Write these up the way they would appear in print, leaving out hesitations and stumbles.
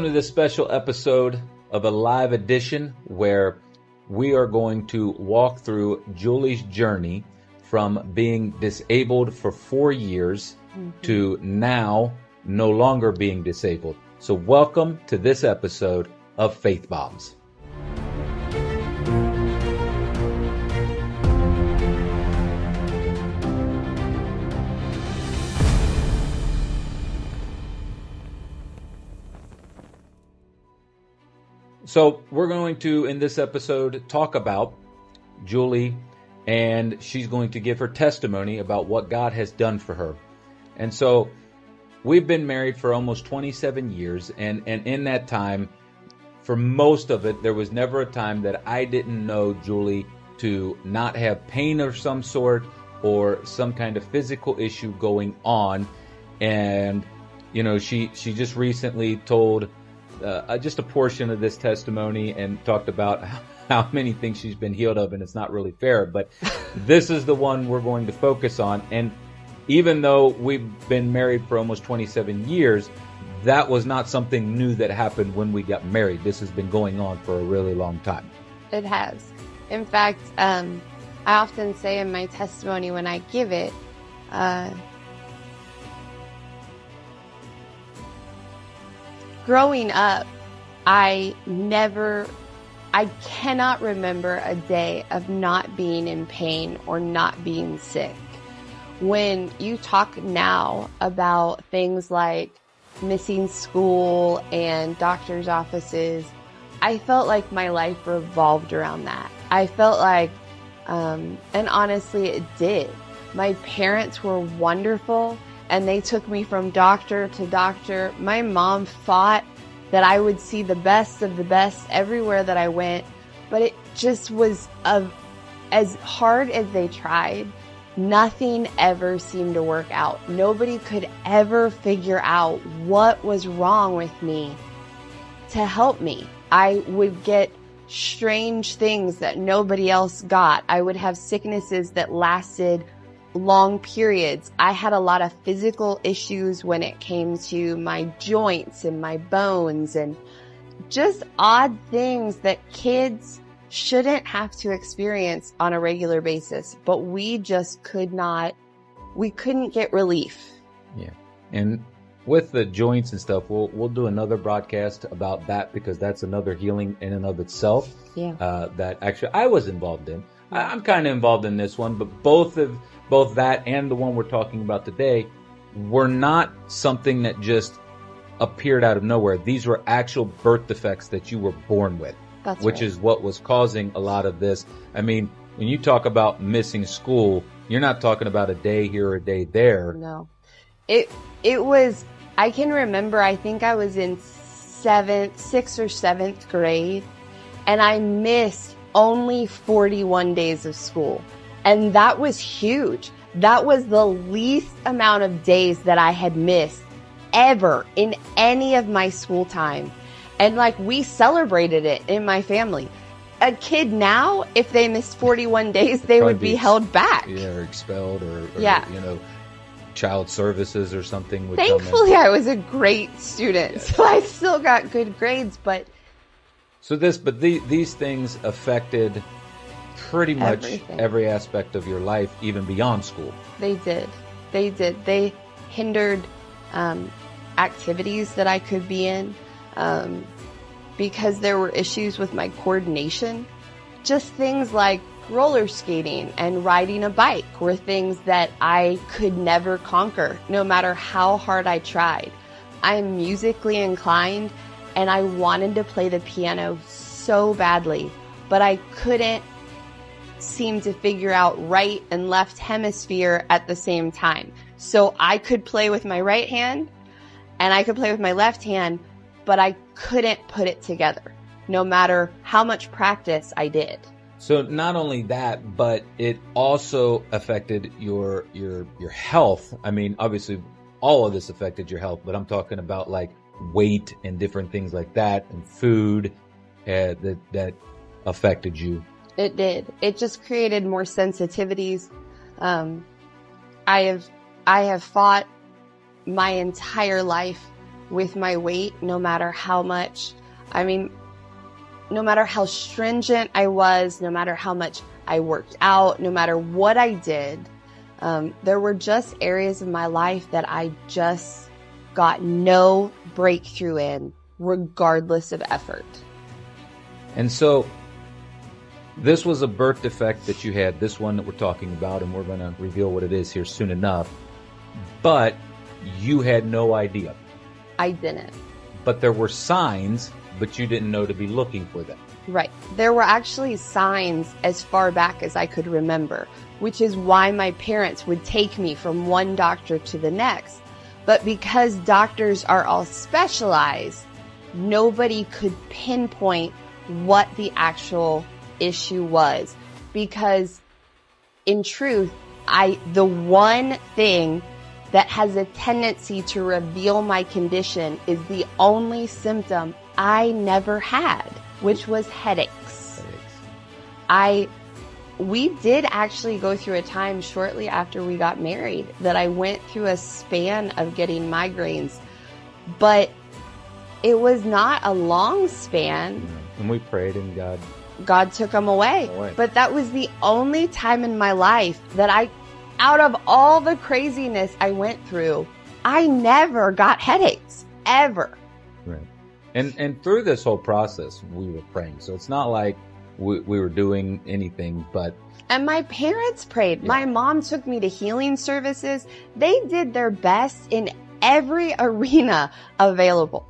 To this special episode of a live edition where we are going to walk through Julie's journey from being disabled for 4 years to now no longer being disabled. So welcome to this episode of Faith Bombs. So we're going to, in this episode, talk about Julie, and she's going to give her testimony about what God has done for her. And so we've been married for almost 27 years, and in that time, for most of it, there was never a time that I didn't know Julie to not have pain of some sort or some kind of physical issue going on. And, you know, she just recently told just a portion of this testimony and talked about how many things she's been healed of, and it's not really fair, but this is the one we're going to focus on. And even though we've been married for almost 27 years, that was not something new that happened when we got married. This has been going on for a really long time. It has. In fact, I often say in my testimony when I give it, growing up, I cannot remember a day of not being in pain or not being sick. When you talk now about things like missing school and doctor's offices, I felt like my life revolved around that. I felt like, and honestly it did. My parents were wonderful, and they took me from doctor to doctor. My mom fought that I would see the best of the best everywhere that I went, but it just was as hard as they tried, nothing ever seemed to work out. Nobody could ever figure out what was wrong with me to help me. I would get strange things that nobody else got. I would have sicknesses that lasted long periods. I had a lot of physical issues when it came to my joints and my bones and just odd things that kids shouldn't have to experience on a regular basis, but we just couldn't get relief. Yeah. And with the joints and stuff, we'll do another broadcast about that, because that's another healing in and of itself. Yeah. That actually I was involved in. I'm kind of involved in this one, but both that and the one we're talking about today were not something that just appeared out of nowhere. These were actual birth defects that you were born with. That's which right. is what was causing a lot of this. I mean, when you talk about missing school, you're not talking about a day here or a day there. No. It was, I can remember, I think I was in 6th or 7th grade, and I missed only 41 days of school. And that was huge. That was the least amount of days that I had missed ever in any of my school time. And like, we celebrated it in my family. A kid now, if they missed 41 days, they would be held back. Yeah, or expelled or yeah. You know, child services or something would Thankfully, I was a great student, so I still got good grades, but... These things affected pretty much everything. Every aspect of your life, even beyond school. They did. They hindered activities that I could be in because there were issues with my coordination. Just things like roller skating and riding a bike were things that I could never conquer, no matter how hard I tried. I'm musically inclined, and I wanted to play the piano so badly, but I couldn't seem to figure out right and left hemisphere at the same time. So I could play with my right hand and I could play with my left hand, but I couldn't put it together, no matter how much practice I did. So not only that, but it also affected your health. I mean, obviously all of this affected your health, but I'm talking about like weight and different things like that, and food that affected you. It did. It just created more sensitivities. I have fought my entire life with my weight, no matter how much, no matter how stringent I was, no matter how much I worked out, no matter what I did, there were just areas of my life that I just got no breakthrough in, regardless of effort. And so this was a birth defect that you had, this one that we're talking about, and we're going to reveal what it is here soon enough. But you had no idea. I didn't. But there were signs, but you didn't know to be looking for them. Right. There were actually signs as far back as I could remember, which is why my parents would take me from one doctor to the next. But because doctors are all specialized, nobody could pinpoint what the actual issue was. Because in truth, the one thing that has a tendency to reveal my condition is the only symptom I never had, which was headaches. We did actually go through a time shortly after we got married that I went through a span of getting migraines, but it was not a long span. And we prayed and God took them away. But that was the only time in my life that out of all the craziness I went through, I never got headaches, ever. Right. And through this whole process, we were praying. So it's not like we were doing anything, but... And my parents prayed. Yeah. My mom took me to healing services. They did their best in every arena available.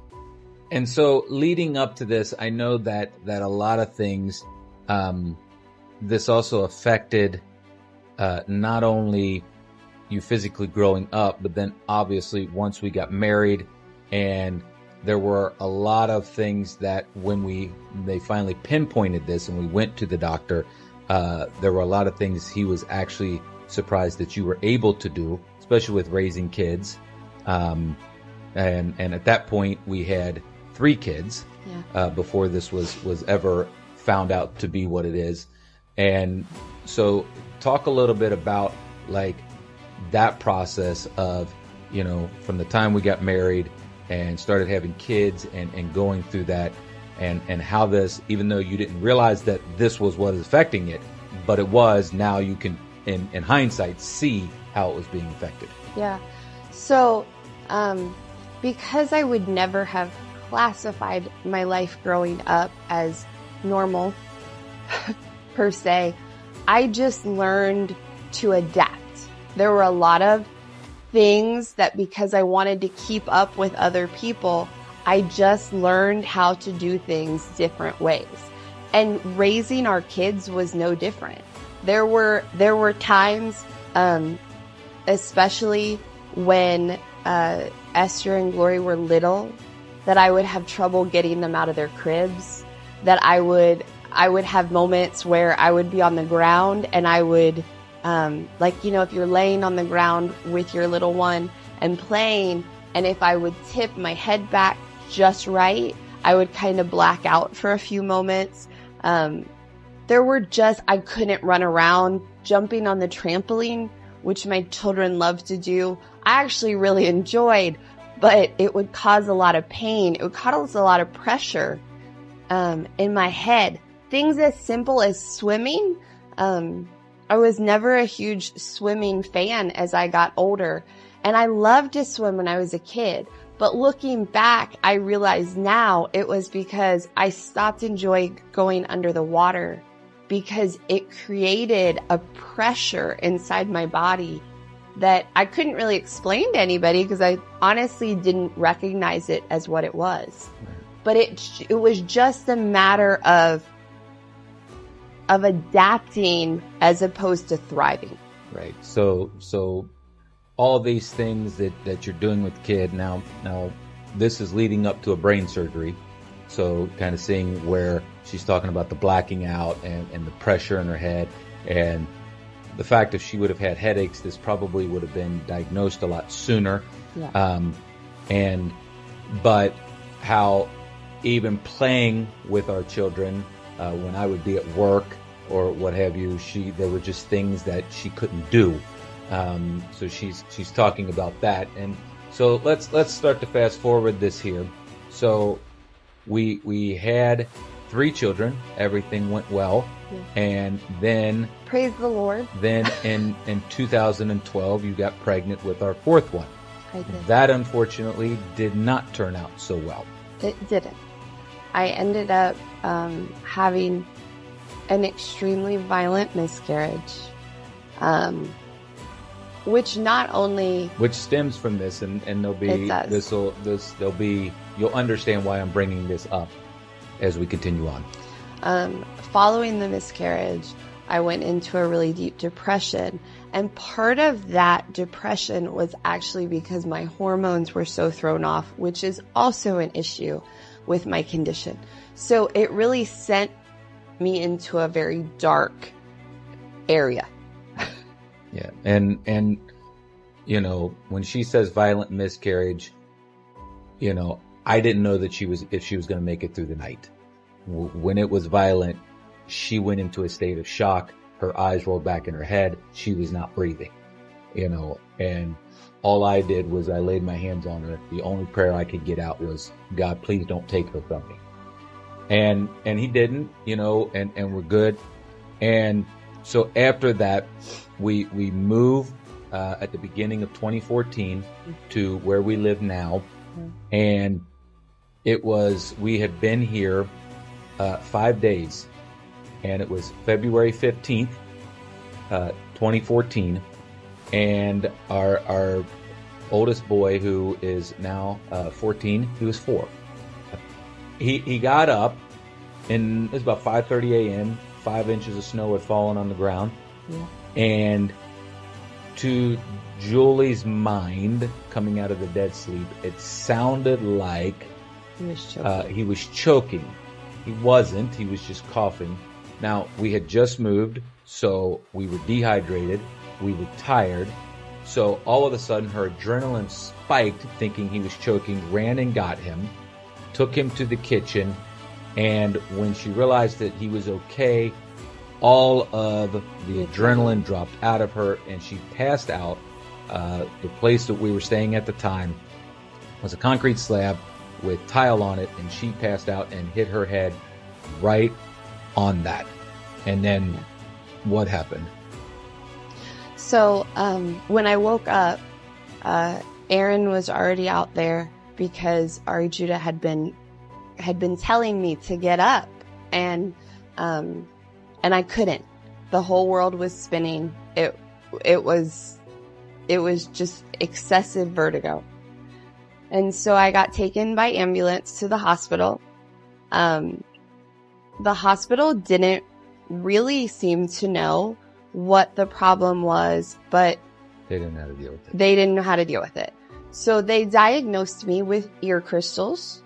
And so leading up to this, I know that a lot of things, this also affected not only you physically growing up, but then obviously once we got married, and there were a lot of things that when they finally pinpointed this and we went to the doctor, there were a lot of things he was actually surprised that you were able to do, especially with raising kids. And at that point we had 3 kids, before this was ever found out to be what it is. And so talk a little bit about like that process of, from the time we got married and started having kids and going through that, and how this, even though you didn't realize that this was what is affecting it, but it was, now you can, in hindsight, see how it was being affected. Yeah. So, because I would never have classified my life growing up as normal, per se, I just learned to adapt. There were a lot of things that, because I wanted to keep up with other people, I just learned how to do things different ways. And raising our kids was no different. There were times, especially when Esther and Glory were little, that I would have trouble getting them out of their cribs, that I would have moments where I would be on the ground and I would, if you're laying on the ground with your little one and playing, and if I would tip my head back just right, I would kind of black out for a few moments. I couldn't run around. Jumping on the trampoline, which my children love to do, I actually really enjoyed, but it would cause a lot of pain. It would cause a lot of pressure in my head. Things as simple as swimming. I was never a huge swimming fan as I got older, and I loved to swim when I was a kid. But looking back, I realize now it was because I stopped enjoying going under the water, because it created a pressure inside my body that I couldn't really explain to anybody, because I honestly didn't recognize it as what it was. But it was just a matter of adapting as opposed to thriving. Right. So all these things that you're doing with kid now this is leading up to a brain surgery. So kind of seeing where she's talking about the blacking out and the pressure in her head, and the fact if she would have had headaches, this probably would have been diagnosed a lot sooner. Yeah. But how even playing with our children, when I would be at work or what have you, there were just things that she couldn't do. So she's talking about that. And So let's start to fast forward this here. So we had 3 children. Everything went well. Yeah. And then Praise the Lord. Then in 2012, you got pregnant with our 4th one. I did. That unfortunately did not turn out so well. It didn't. I ended up having an extremely violent miscarriage, which stems from this, and you'll understand why I'm bringing this up as we continue on. Following the miscarriage, I went into a really deep depression. And part of that depression was actually because my hormones were so thrown off, which is also an issue with my condition. So it really sent me into a very dark area. Yeah. And, you know, when she says violent miscarriage, you know, I didn't know that if she was going to make it through the night. When it was violent, she went into a state of shock. Her eyes rolled back in her head. She was not breathing, you know, and all I did was I laid my hands on her. The only prayer I could get out was, God, please don't take her from me. And he didn't, you know, and we're good. And so after that, we moved, at the beginning of 2014 to where we live now. And we had been here, 5 days. And it was February 15th, 2014. And our oldest boy, who is now 14, he was 4. He got up, and it was about 5:30 a.m. 5 inches of snow had fallen on the ground. Yeah. And to Julie's mind, coming out of the dead sleep, it sounded like he was choking. He wasn't. He was just coughing. Now, we had just moved, so we were dehydrated, we were tired, so all of a sudden her adrenaline spiked, thinking he was choking, ran and got him, took him to the kitchen, and when she realized that he was okay, all of the adrenaline dropped out of her, and she passed out. The place that we were staying at the time was a concrete slab with tile on it, and she passed out and hit her head right on that. And then what happened? So when I woke up, Aaron was already out there because Ari Judah had been telling me to get up, and I couldn't. The whole world was spinning. It was just excessive vertigo. And so I got taken by ambulance to the hospital. The hospital didn't really seem to know what the problem was, but they didn't know how to deal with it. They didn't know how to deal with it. So they diagnosed me with ear crystals,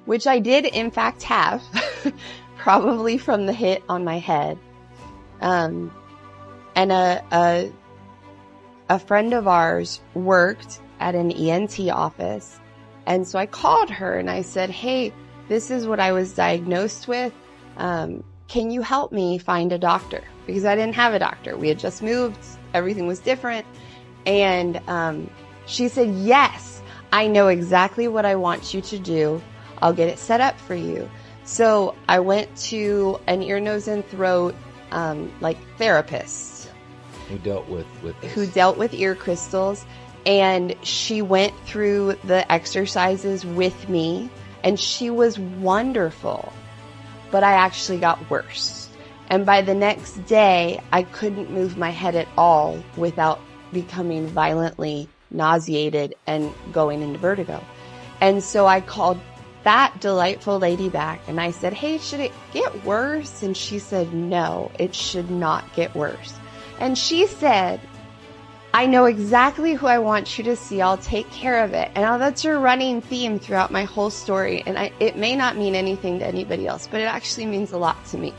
which I did in fact have, probably from the hit on my head. And a friend of ours worked at an ENT office. And so I called her and I said, hey, this is what I was diagnosed with. Can you help me find a doctor? Because I didn't have a doctor. We had just moved. Everything was different. And she said, yes, I know exactly what I want you to do. I'll get it set up for you. So I went to an ear, nose, and throat therapist who dealt with this. Who dealt with ear crystals. And she went through the exercises with me, and she was wonderful. But I actually got worse. And by the next day, I couldn't move my head at all without becoming violently nauseated and going into vertigo. And so I called that delightful lady back and I said, hey, should it get worse? And she said, no, it should not get worse. And she said, I know exactly who I want you to see. I'll take care of it. And that's your running theme throughout my whole story. And it may not mean anything to anybody else, but it actually means a lot to me.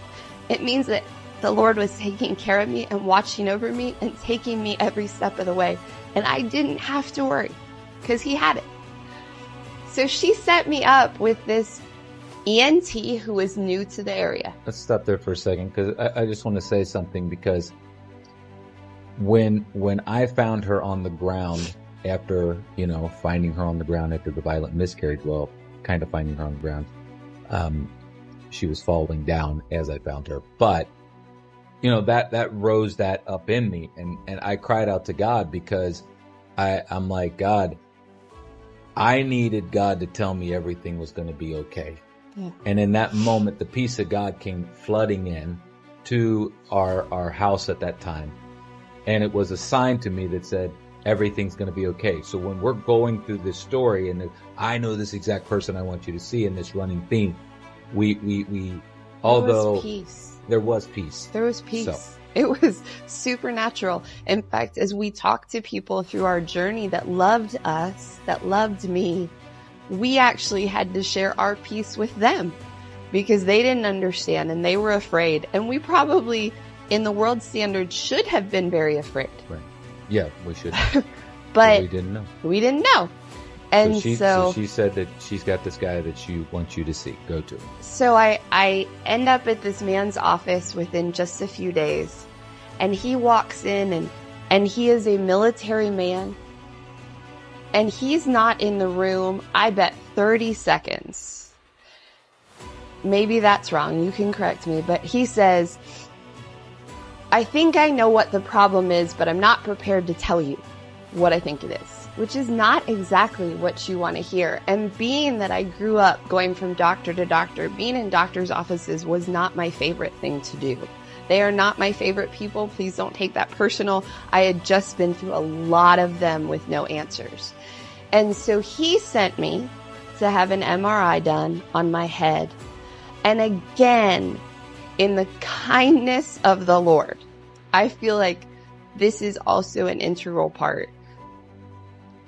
It means that the Lord was taking care of me and watching over me and taking me every step of the way. And I didn't have to worry because He had it. So she set me up with this ENT who was new to the area. Let's stop there for a second because I just want to say something, because when I found her on the ground after, finding her on the ground after the violent miscarriage, well, kind of finding her on the ground, she was falling down as I found her. But, that rose that up in me. And I cried out to God because I'm like, God, I needed God to tell me everything was going to be okay. Yeah. And in that moment, the peace of God came flooding in to our house at that time. And it was a sign to me that said, everything's going to be okay. So when we're going through this story, and I know this exact person I want you to see in this running theme, although there was peace. There was peace. So. It was supernatural. In fact, as we talked to people through our journey that loved us, that loved me, we actually had to share our peace with them because they didn't understand and they were afraid. And we probably, in the world standard, should have been very afraid. Right. Yeah, we should. But we didn't know. We didn't know. And so she said that she's got this guy that she wants you to see. Go to him. So I end up at this man's office within just a few days. And he walks in and he is a military man. And he's not in the room, I bet 30 seconds. Maybe that's wrong. You can correct me. But he says, I think I know what the problem is, but I'm not prepared to tell you what I think it is, which is not exactly what you want to hear. And being that I grew up going from doctor to doctor, being in doctor's offices was not my favorite thing to do. They are not my favorite people. Please don't take that personal. I had just been through a lot of them with no answers. And so he sent me to have an MRI done on my head. And again, in the kindness of the Lord, I feel like this is also an integral part.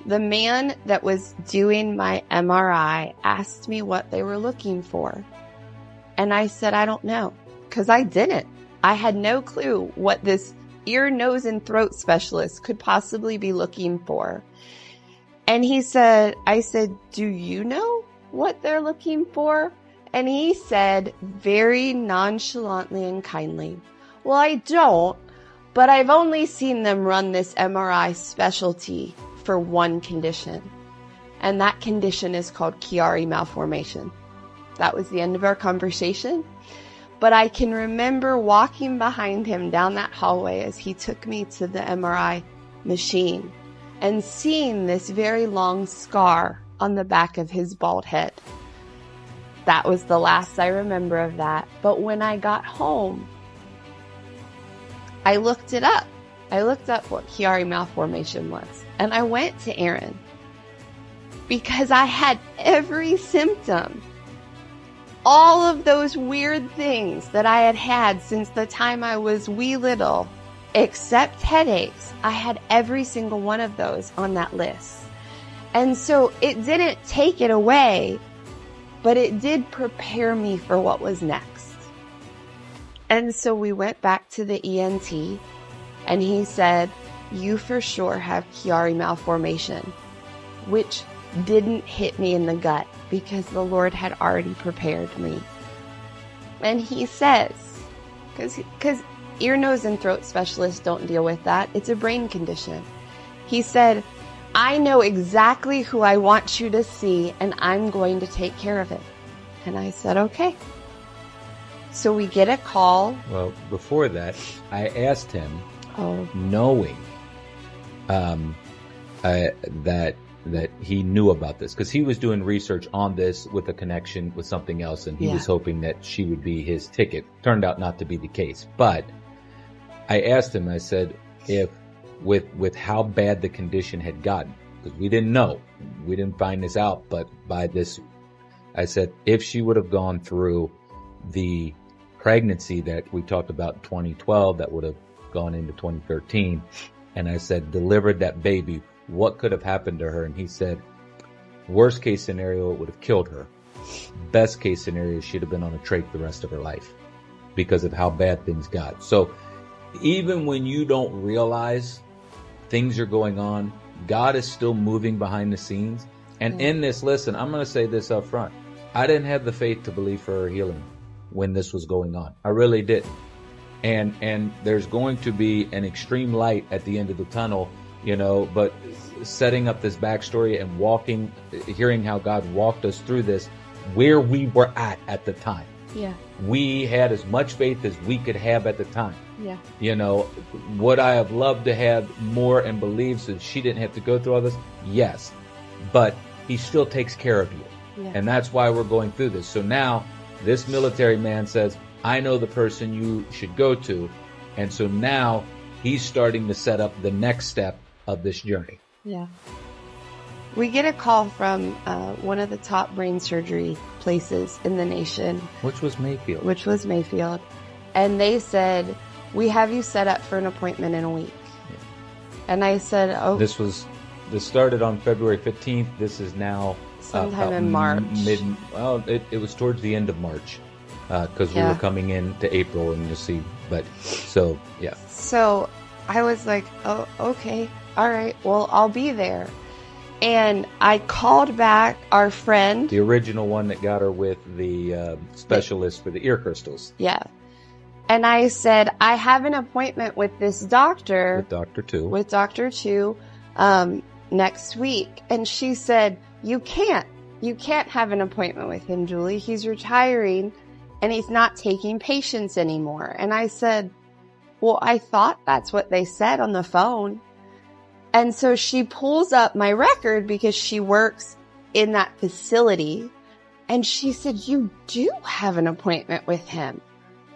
The man that was doing my MRI asked me what they were looking for. And I said, I don't know, because I didn't. I had no clue what this ear, nose, and throat specialist could possibly be looking for. And I said, do you know what they're looking for? And he said very nonchalantly and kindly, well, I don't, but I've only seen them run this MRI specialty for one condition. And that condition is called Chiari malformation. That was the end of our conversation. But I can remember walking behind him down that hallway as he took me to the MRI machine and seeing this very long scar on the back of his bald head. That was the last I remember of that. But when I got home, I looked it up. I looked up what Chiari malformation was. And I went to Aaron because I had every symptom. All of those weird things that I had had since the time I was wee little, except headaches. I had every single one of those on that list. And so it didn't take it away, but it did prepare me for what was next. And so we went back to the ENT and he said, you for sure have Chiari malformation, which didn't hit me in the gut because the Lord had already prepared me. And he says, because ear, nose, and throat specialists don't deal with that. It's a brain condition. He said, I know exactly who I want you to see, and I'm going to take care of it. And I said, okay. So we get a call. Well, before that, I asked him, knowing that he knew about this, because he was doing research on this with a connection with something else, and he was hoping that she would be his ticket. Turned out not to be the case. But I asked him, I said, if with how bad the condition had gotten, because we didn't know, we didn't find this out, but by this, I said, if she would have gone through the pregnancy that we talked about in 2012, that would have gone into 2013, and I said, delivered that baby, what could have happened to her? And he said, worst case scenario, it would have killed her. Best case scenario, she'd have been on a trach the rest of her life because of how bad things got. So even when you don't realize things are going on, God is still moving behind the scenes. And in this, listen, I'm going to say this up front. I didn't have the faith to believe for her healing when this was going on. I really didn't. And there's going to be an extreme light at the end of the tunnel but setting up this backstory and hearing how God walked us through this, where we were at the time. Yeah. We had as much faith as we could have at the time. Yeah. Would I have loved to have more and believe so she didn't have to go through all this? Yes. But he still takes care of you. Yeah. And that's why we're going through this. So now this military man says, I know the person you should go to. And so now he's starting to set up the next step of this journey. Yeah. We get a call from one of the top brain surgery places in the nation. Which was Mayfield. And they said, we have you set up for an appointment in a week. Yeah. And I said, oh. This started on February 15th. This is now sometime in March. It was towards the end of March because we were coming into April, and you'll see. But so, yeah. So I was like, oh, okay. All right. Well, I'll be there. And I called back our friend. The original one that got her with the specialist for the ear crystals. Yeah. And I said, I have an appointment with this doctor. With Dr. Tu. Next week. And she said, you can't have an appointment with him, Julie. He's retiring and he's not taking patients anymore. And I said, well, I thought that's what they said on the phone. And so she pulls up my record because she works in that facility. And she said, you do have an appointment with him.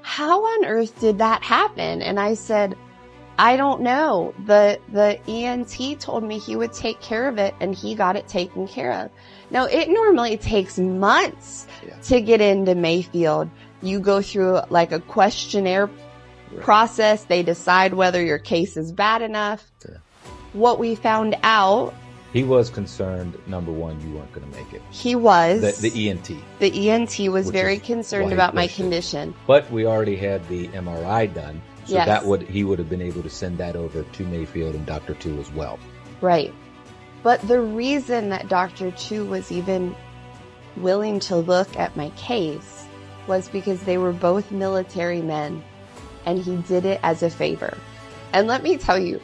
How on earth did that happen? And I said, I don't know. The ENT told me he would take care of it, and he got it taken care of. Now, it normally takes months to get into Mayfield. You go through like a questionnaire process. They decide whether your case is bad enough. Yeah. What we found out, he was concerned, number one, you weren't going to make it. He was. The ENT. The ENT was very concerned about my condition. But we already had the MRI done. So he would have been able to send that over to Mayfield and Dr. Tu as well. Right. But the reason that Dr. Tu was even willing to look at my case was because they were both military men, and he did it as a favor. And let me tell you,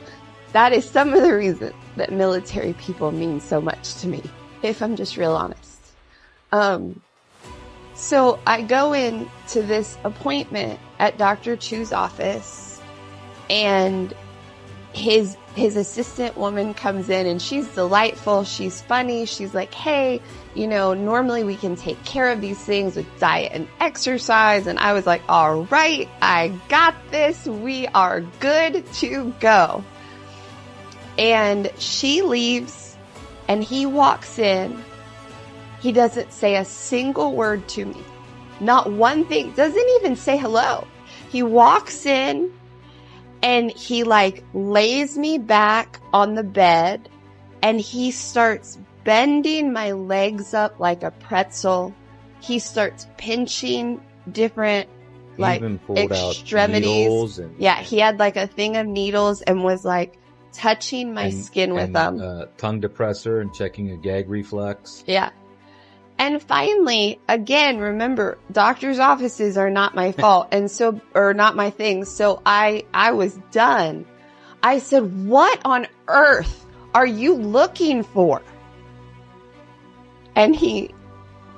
that is some of the reason that military people mean so much to me, if I'm just real honest. So I go in to this appointment at Dr. Tu's office, and his assistant woman comes in, and she's delightful. She's funny. She's like, hey, normally we can take care of these things with diet and exercise. And I was like, all right, I got this. We are good to go. And she leaves, and he walks in. He doesn't say a single word to me. Not one thing. Doesn't even say hello. He walks in, and he lays me back on the bed, and he starts bending my legs up like a pretzel. He starts pinching different extremities. He had a thing of needles and was touching my skin with them. Tongue depressor and checking a gag reflex. Yeah. And finally, again, remember, doctor's offices are not my fault or not my thing. So I was done. I said, what on earth are you looking for? And he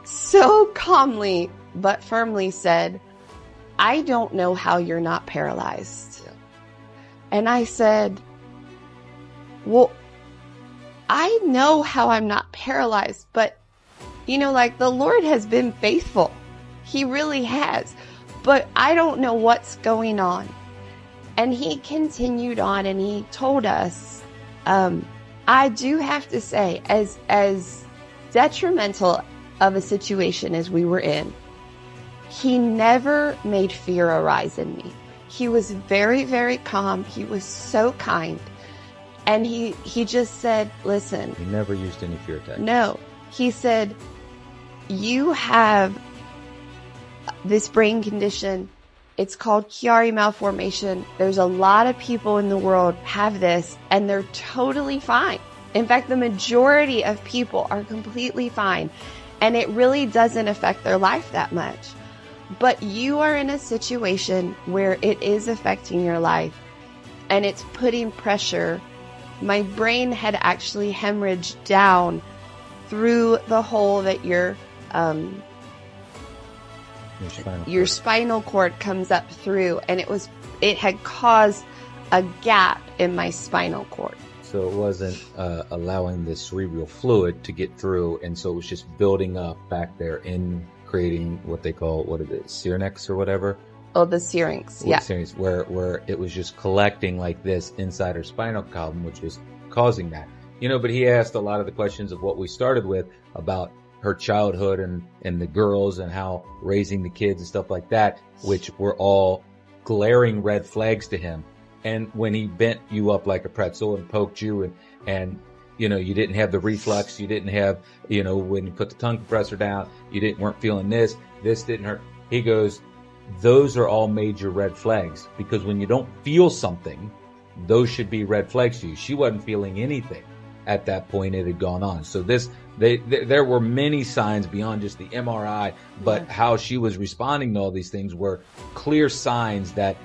so calmly but firmly said, I don't know how you're not paralyzed. Yeah. And I said, well, I know how I'm not paralyzed, but the Lord has been faithful. He really has. But I don't know what's going on. And he continued on, and he told us, I do have to say, as detrimental of a situation as we were in, he never made fear arise in me. He was very, very calm. He was so kind. And he just said, listen. He never used any fear tactics. No. He said, you have this brain condition. It's called Chiari malformation. There's a lot of people in the world have this, and they're totally fine. In fact, the majority of people are completely fine, and it really doesn't affect their life that much. But you are in a situation where it is affecting your life, and it's putting pressure my brain had actually hemorrhaged down through the hole that your spinal cord comes up through, and it had caused a gap in my spinal cord. So it wasn't allowing the cerebral fluid to get through, and so it was just building up back there in creating what they call, syrinx or whatever? Oh, the syrinx, yeah. Syrinx, where it was just collecting like this inside her spinal column, which was causing that. But he asked a lot of the questions of what we started with about her childhood and the girls and how raising the kids and stuff like that, which were all glaring red flags to him. And when he bent you up like a pretzel and poked you and you didn't have the reflux, you didn't have, when you put the tongue compressor down, you weren't feeling this didn't hurt. He goes, those are all major red flags, because when you don't feel something, those should be red flags to you. She wasn't feeling anything at that point. It had gone on. So there were many signs beyond just the MRI, but how she was responding to all these things were clear signs that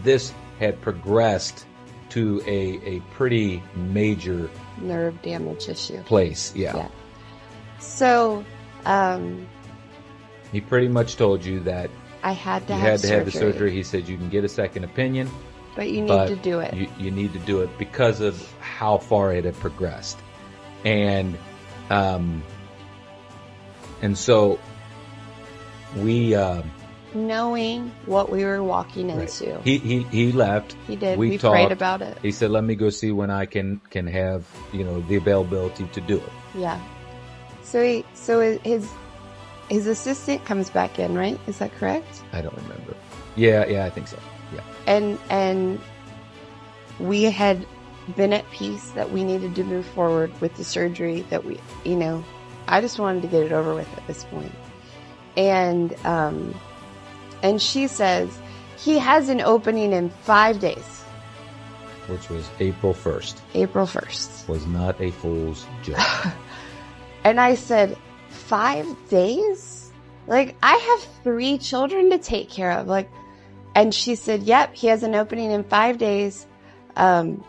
this had progressed to a pretty major nerve damage issue place. Yeah. So he pretty much told you that I had to have the surgery. He said you can get a second opinion, but you need to do it. You need to do it because of how far it had progressed. And so we knowing what we were walking into. Right. He left. He did. We talked, prayed about it. He said, let me go see when I can have, the availability to do it. Yeah. So his assistant comes back in, right? Is that correct? I don't remember. Yeah, I think so. Yeah. And we had been at peace that we needed to move forward with the surgery that I just wanted to get it over with at this point. And she says, he has an opening in 5 days. Which was April 1st. April 1st. Was not a fool's joke. And I said, 5 days? I have 3 children to take care of. And she said, yep, he has an opening in 5 days. And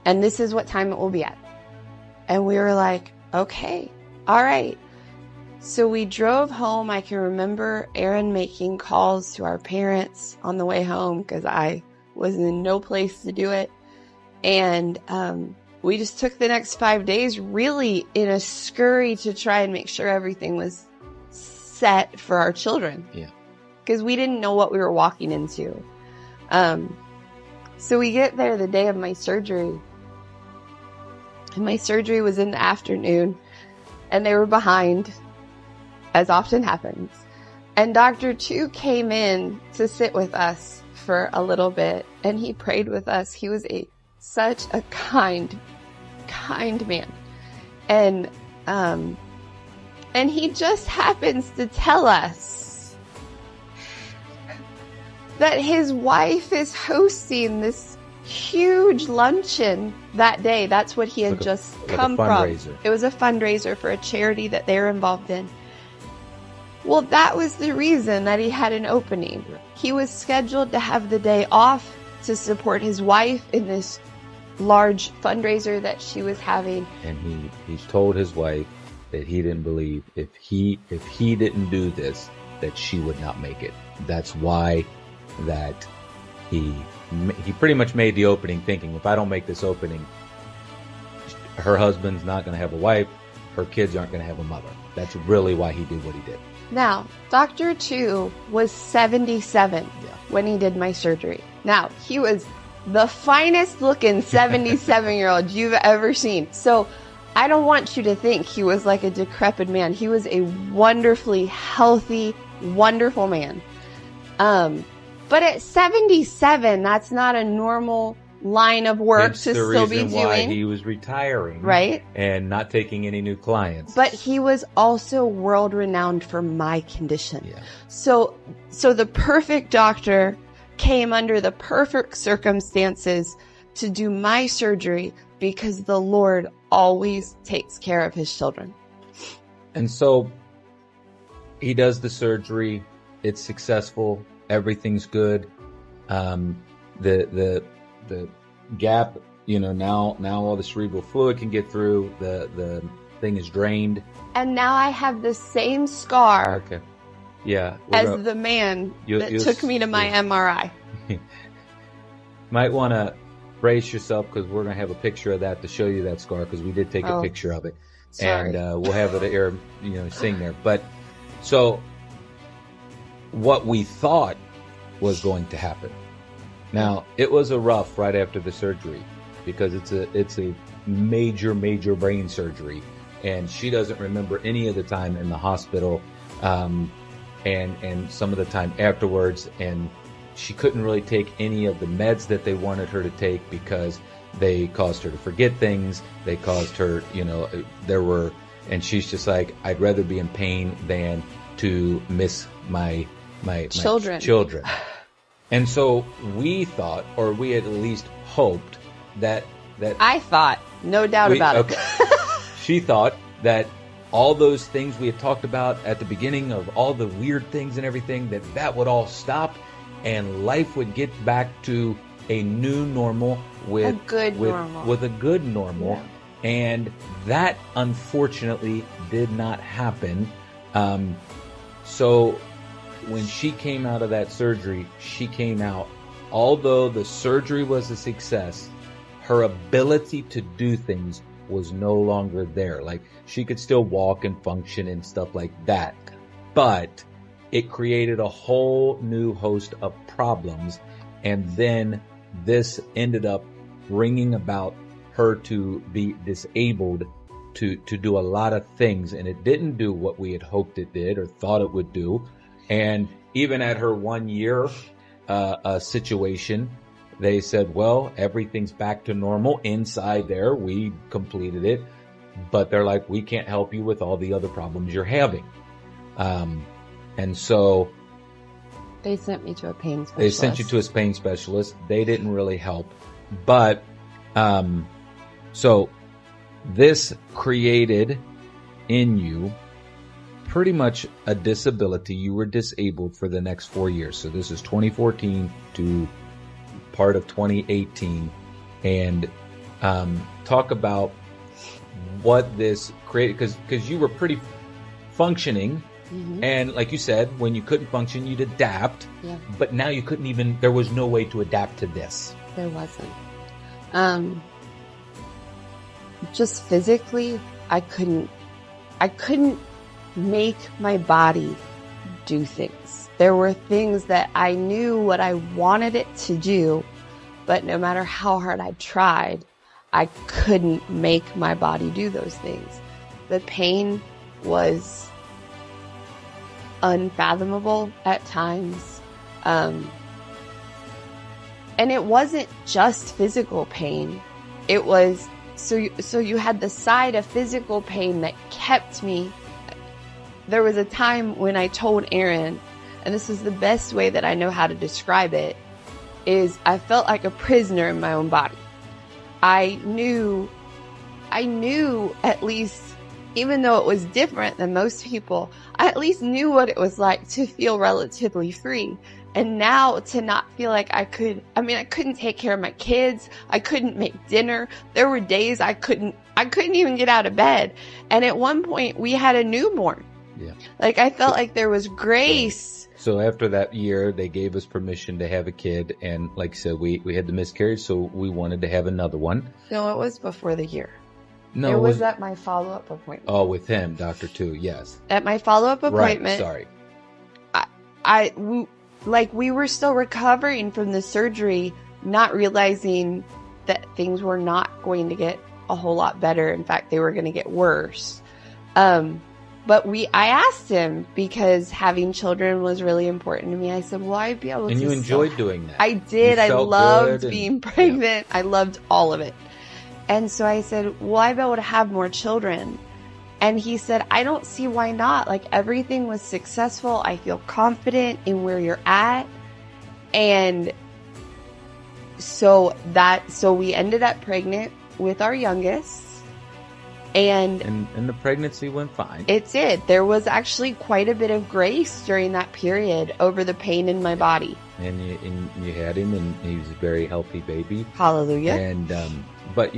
this is what time it will be at. And we were like, okay, all right. So we drove home. I can remember Aaron making calls to our parents on the way home because I was in no place to do it. And we just took the next 5 days really in a scurry to try and make sure everything was set for our children. Yeah. Because we didn't know what we were walking into. So we get there the day of my surgery. And my surgery was in the afternoon. And they were behind, as often happens. And Dr. Tu came in to sit with us for a little bit, and he prayed with us. He was such a kind man. And he just happens to tell us that his wife is hosting this huge luncheon that day. That's what he had just come from. It was a fundraiser for a charity that they were involved in. Well, that was the reason that he had an opening. He was scheduled to have the day off to support his wife in this large fundraiser that she was having. And he told his wife that he didn't believe if he didn't do this, that she would not make it. That's why that he pretty much made the opening thinking, if I don't make this opening, her husband's not going to have a wife, her kids aren't going to have a mother. That's really why he did what he did. Now, Dr. Tu was 77 when he did my surgery. Now, he was the finest looking 77-year-old you've ever seen. So I don't want you to think he was like a decrepit man. He was a wonderfully healthy, wonderful man. But at 77, that's not a normal line of work to still be doing. That's the reason why he was retiring. Right. And not taking any new clients. But he was also world renowned for my condition. Yeah. So the perfect doctor came under the perfect circumstances to do my surgery because the Lord always takes care of his children. And so he does the surgery. It's successful. Everything's good. The gap now all the cerebral fluid can get through. The thing is drained. And now I have the same scar. Okay. Yeah. As the man that took me to my MRI. Might want to brace yourself, because we're going to have a picture of that to show you that scar, because we did take a picture of it. Sorry. And we'll have it air, sing there. But so what we thought was going to happen. Now, it was a rough right after the surgery, because it's a major brain surgery, and she doesn't remember any of the time in the hospital, and some of the time afterwards, and she couldn't really take any of the meds that they wanted her to take, because they caused her to forget things. They caused her, and she's just like, I'd rather be in pain than to miss my children. And so we thought, or we had at least hoped that I thought, no doubt about it. She thought that all those things we had talked about at the beginning, of all the weird things and everything, that would all stop, and life would get back to a new normal with a good normal. Yeah. And that unfortunately did not happen. So when she came out of that surgery, she came out, although the surgery was a success, her ability to do things was no longer there. Like, she could still walk and function and stuff like that, but it created a whole new host of problems. And then this ended up bringing about her to be disabled to do a lot of things. And it didn't do what we had hoped it did or thought it would do. And even at her 1 year situation, they said, well, everything's back to normal inside there. We completed it. But they're like, we can't help you with all the other problems you're having. And so they sent me to a pain specialist. They sent you to a pain specialist. They didn't really help. But so this created in you pretty much a disability. You were disabled for the next 4 years. So this is 2014 to part of 2018. And talk about what this created, because you were pretty functioning. Mm-hmm. And like you said, when you couldn't function, you'd adapt. Yeah. But now you couldn't even, there was no way to adapt to this. There wasn't. Just physically, I couldn't make my body do things. There were things that I knew what I wanted it to do, but no matter how hard I tried, I couldn't make my body do those things. The pain was unfathomable at times. And it wasn't just physical pain. It was, so you had the side of physical pain that kept me. There was a time when I told Aaron, and this is the best way that I know how to describe it, is I felt like a prisoner in my own body. I knew at least, even though it was different than most people, I at least knew what it was like to feel relatively free. And now to not feel like I couldn't take care of my kids. I couldn't make dinner. There were days I couldn't even get out of bed. And at one point we had a newborn. Yeah. Like, I felt like there was grace. So after that year, they gave us permission to have a kid. And like I said, we had the miscarriage, so we wanted to have another one. No, it was before the year. No, it was at my follow-up appointment. Oh, with him, Dr. Tu, yes. At my follow-up appointment. Right, sorry. We were still recovering from the surgery, not realizing that things were not going to get a whole lot better. In fact, they were going to get worse. But I asked him, because having children was really important to me. I said, will I be able to? And you enjoyed doing that. I did. I loved being pregnant. Yeah. I loved all of it. And so I said, will I be able to have more children? And he said, I don't see why not. Like, everything was successful. I feel confident in where you're at. And so we ended up pregnant with our youngest. And the pregnancy went fine. It did. There was actually quite a bit of grace during that period over the pain in my body. And you had him, and he was a very healthy baby. Hallelujah. And but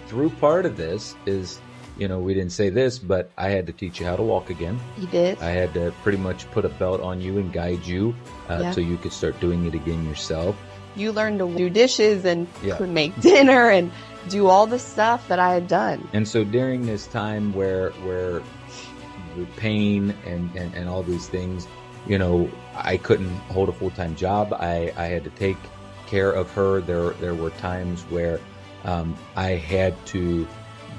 through part of this is, we didn't say this, but I had to teach you how to walk again. You did. I had to pretty much put a belt on you and guide you so you could start doing it again yourself. You learned to do dishes and make dinner and do all the stuff that I had done. And so during this time where the pain and all these things, I couldn't hold a full-time job. I had to take care of her. There were times where I had to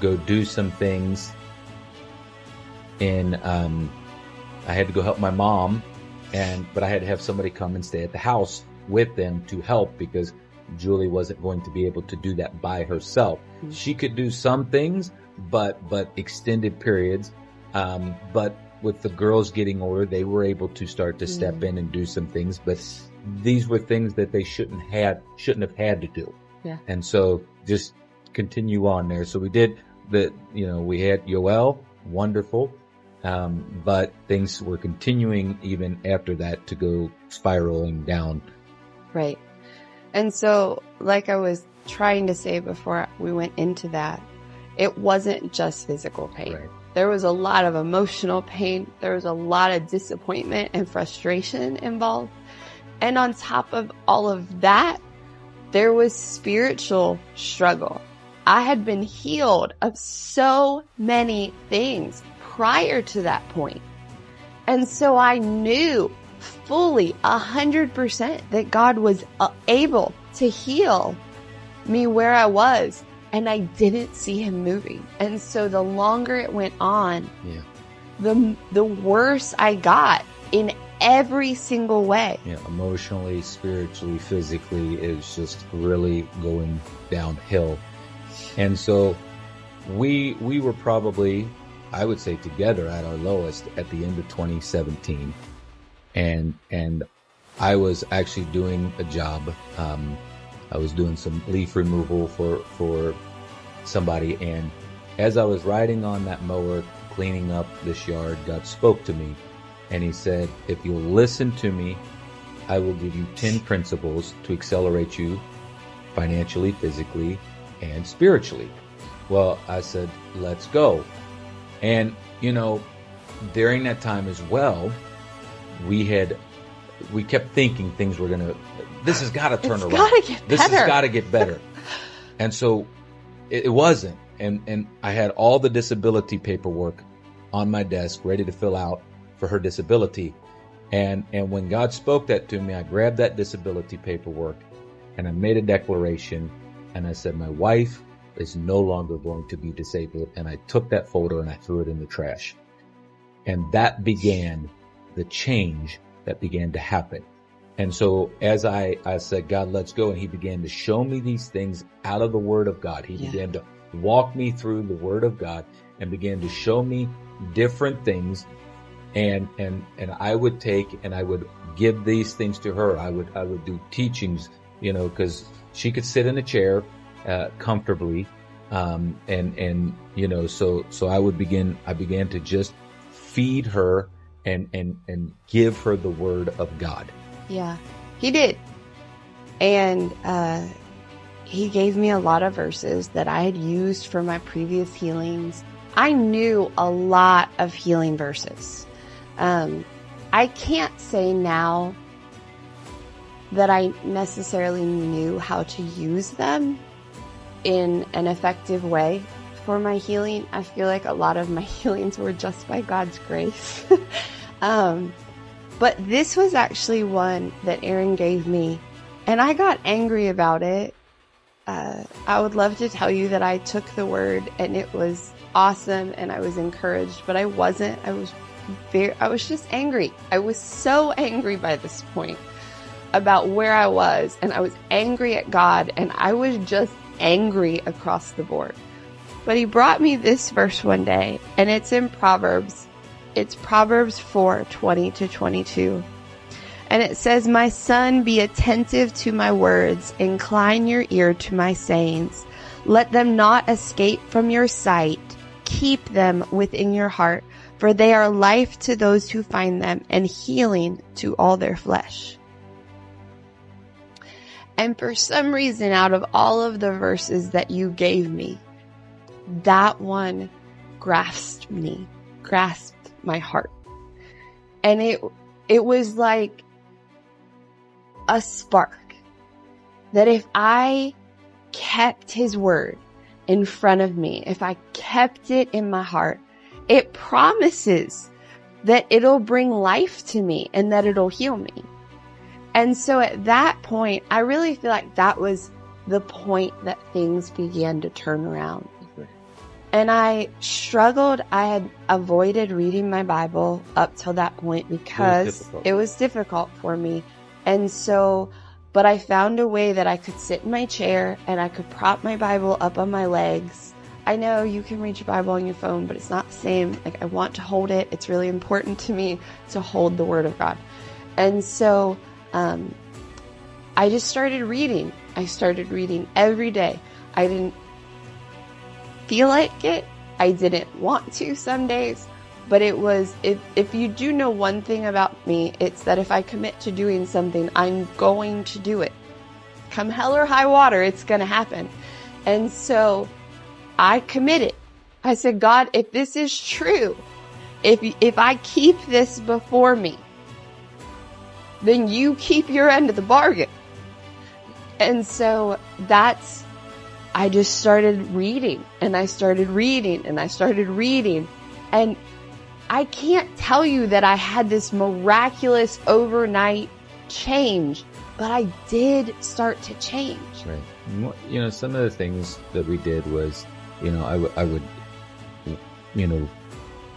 go do some things I had to go help my mom, but I had to have somebody come and stay at the house with them to help, because Julie wasn't going to be able to do that by herself. Mm-hmm. She could do some things, but extended periods. But with the girls getting older, they were able to start to step in and do some things, but these were things that they shouldn't have had to do. Yeah. And so just continue on there. So we did we had Yoel, wonderful. But things were continuing even after that to go spiraling down. Right. And so, like I was trying to say before we went into that, it wasn't just physical pain. Right. There was a lot of emotional pain. There was a lot of disappointment and frustration involved. And on top of all of that, there was spiritual struggle. I had been healed of so many things prior to that point. And so I knew fully 100% that God was able to heal me where I was, and I didn't see him moving. And so the longer it went on, the worse I got in every single way. Yeah, emotionally, spiritually, physically, it was just really going downhill. And so we were probably, I would say, together at our lowest at the end of 2017. And I was actually doing a job. I was doing some leaf removal for somebody. And as I was riding on that mower, cleaning up this yard, God spoke to me. And he said, if you'll listen to me, I will give you 10 principles to accelerate you financially, physically, and spiritually. Well, I said, let's go. And, during that time as well, we kept thinking things were this has got to turn around. This has got to get better. And so it wasn't. And I had all the disability paperwork on my desk ready to fill out for her disability. And when God spoke that to me, I grabbed that disability paperwork and I made a declaration. And I said, my wife is no longer going to be disabled. And I took that folder and I threw it in the trash. And that began the change that began to happen. And so as I said, God, let's go. And he began to show me these things out of the Word of God. He began to walk me through the Word of God and began to show me different things. And I would take and I would give these things to her. I would do teachings, because she could sit in a chair comfortably. So I began to just feed her and give her the Word of God. Yeah, he did. And he gave me a lot of verses that I had used for my previous healings. I knew a lot of healing verses. I can't say now that I necessarily knew how to use them in an effective way for my healing. I feel like a lot of my healings were just by God's grace. But this was actually one that Aaron gave me, and I got angry about it. I would love to tell you that I took the word and it was awesome and I was encouraged, but I wasn't. I was just angry. I was so angry by this point about where I was, and I was angry at God, and I was just angry across the board. But he brought me this verse one day, and it's in Proverbs. It's Proverbs 4:20-22. And it says, my son, be attentive to my words, incline your ear to my sayings. Let them not escape from your sight. Keep them within your heart, for they are life to those who find them and healing to all their flesh. And for some reason, out of all of the verses that you gave me, that one grasped my heart. And it was like a spark that if I kept his word in front of me, if I kept it in my heart, it promises that it'll bring life to me and that it'll heal me. And so at that point, I really feel like that was the point that things began to turn around. And I struggled. I had avoided reading my Bible up till that point because it was difficult for me. And so, but I found a way that I could sit in my chair and I could prop my Bible up on my legs. I know you can read your Bible on your phone, but it's not the same. Like, I want to hold it. It's really important to me to hold the Word of God. And so, I just started reading. I started reading every day. I didn't feel like it. I didn't want to some days, but it was, if you do know one thing about me, it's that if I commit to doing something, I'm going to do it. Come hell or high water, it's going to happen. And so I committed. I said, God, if this is true, if I keep this before me, then you keep your end of the bargain. And so I just started reading and I started reading and I started reading. And I can't tell you that I had this miraculous overnight change, but I did start to change. Right. You know, some of the things that we did was, you know, I would, you know,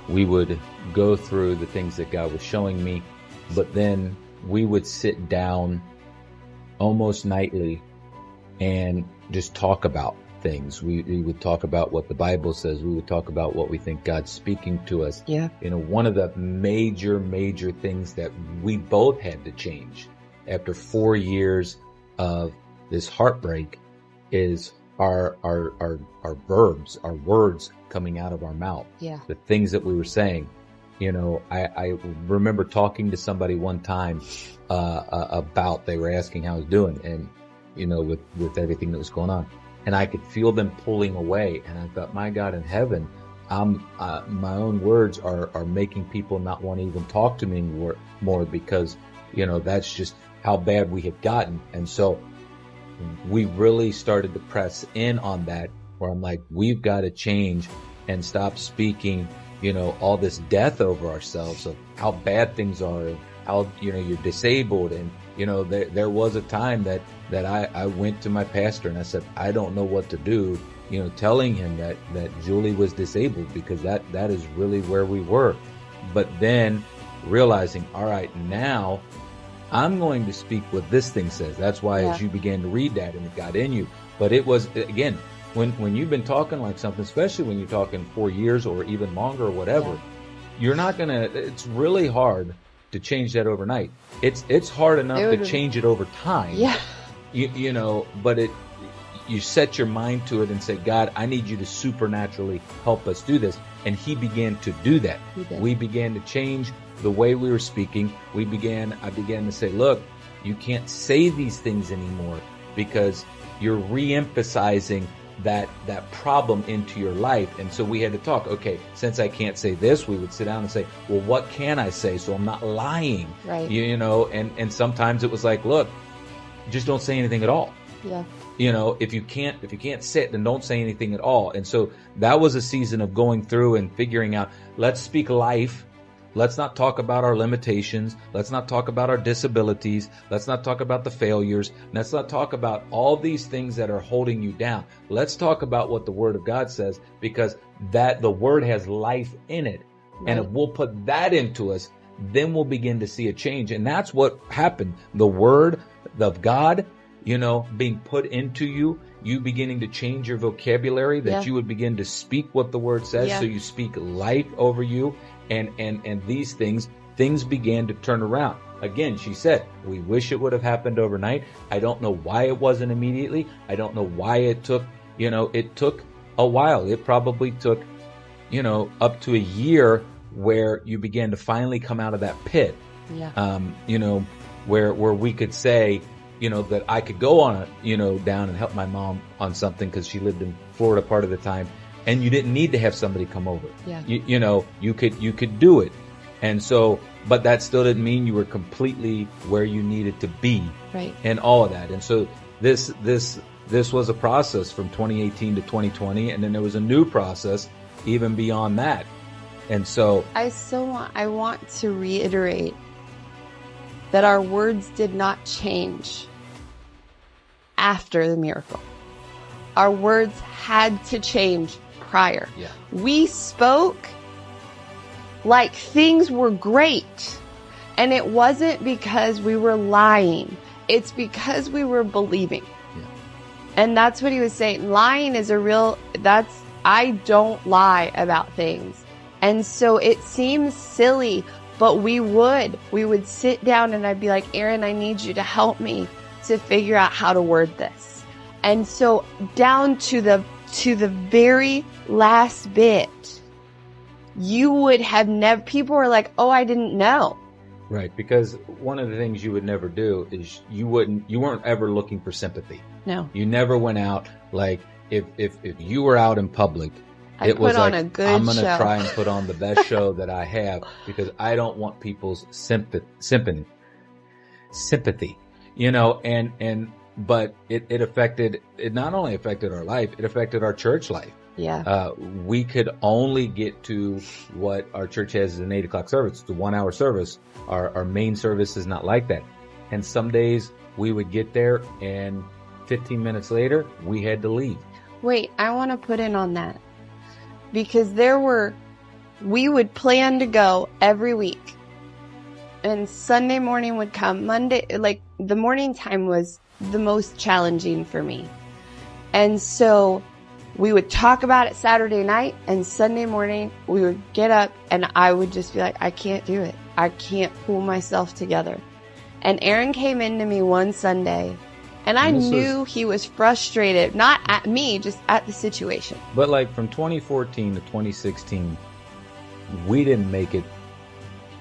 we would go through the things that God was showing me, but then we would sit down almost nightly and just talk about things. We would talk about what the Bible says. We would talk about what we think God's speaking to us. Yeah. You know, one of the major things that we both had to change after 4 years of this heartbreak is our verbs, our words coming out of our mouth. Yeah. The things that we were saying. You know, I remember talking to somebody one time about, they were asking how I was doing, and, you know, with everything that was going on. And I could feel them pulling away. And I thought, my God in heaven, my own words are making people not want to even talk to me more because, you know, that's just how bad we had gotten. And so we really started to press in on that, where I'm like, we've got to change and stop speaking, you know, all this death over ourselves of how bad things are and how, you know, you're disabled. And, you know, there was a time that I went to my pastor and I said, I don't know what to do, you know, telling him that Julie was disabled, because that is really where we were. But then realizing, all right, now I'm going to speak what this thing says. That's why as you began to read that and it got in you. But it was, again, when you've been talking like something, especially when you're talking 4 years or even longer or whatever, you're not going to, it's really hard to change that overnight. It's hard enough to change it over time. Yeah. You know, but you set your mind to it and say, God, I need you to supernaturally help us do this. And he began to do that. We began to change the way we were speaking. I began to say, look, you can't say these things anymore because you're re-emphasizing that problem into your life. And so we had to talk, okay, since I can't say this, we would sit down and say, well, what can I say so I'm not lying? Right. You know, and sometimes it was like, look, just don't say anything at all. Yeah. You know, if you can't sit, then don't say anything at all. And so that was a season of going through and figuring out, let's speak life. Let's not talk about our limitations. Let's not talk about our disabilities. Let's not talk about the failures. Let's not talk about all these things that are holding you down. Let's talk about what the Word of God says, because that the Word has life in it. Right. And if we'll put that into us, then we'll begin to see a change. And that's what happened. The Word of God, you know, being put into you, you beginning to change your vocabulary, that you would begin to speak what the Word says. So you speak life over you. And these things began to turn around. Again, she said, we wish it would have happened overnight. I don't know why it wasn't immediately. I don't know why it took, it took a while. It probably took, up to a year where you began to finally come out of that pit. Yeah. Where we could say, that I could go on down and help my mom on something because she lived in Florida part of the time, and you didn't need to have somebody come over. Yeah. You could do it. And so, but that still didn't mean you were completely where you needed to be. Right. And all of that. And so this was a process from 2018 to 2020, and then there was a new process even beyond that. And so I want to reiterate that our words did not change after the miracle. Our words had to change prior. Yeah. We spoke like things were great. And it wasn't because we were lying. It's because we were believing. Yeah. And that's what he was saying. Lying is I don't lie about things. And so it seems silly, but we would sit down and I'd be like, Aaron, I need you to help me to figure out how to word this. And so down to the very last bit, you would have never, people were like, oh, I didn't know. Right. Because one of the things you would never do is you weren't ever looking for sympathy. No. You never went out like, if you were out in public, it was like, I'm going to try and put on the best show that I have because I don't want people's sympathy, but it not only affected our life, it affected our church life. Yeah. We could only get to what our church has as an 8:00 service. It's a 1-hour service. Our main service is not like that. And some days we would get there and 15 minutes later we had to leave. Wait, I want to put in on that. Because we would plan to go every week. And Sunday morning would come. Monday, like the morning time was the most challenging for me. And so we would talk about it Saturday night, and Sunday morning we would get up and I would just be like, I can't do it. I can't pull myself together. And Aaron came into me one Sunday, and I knew he was frustrated, not at me, just at the situation. But like from 2014 to 2016, we didn't make it,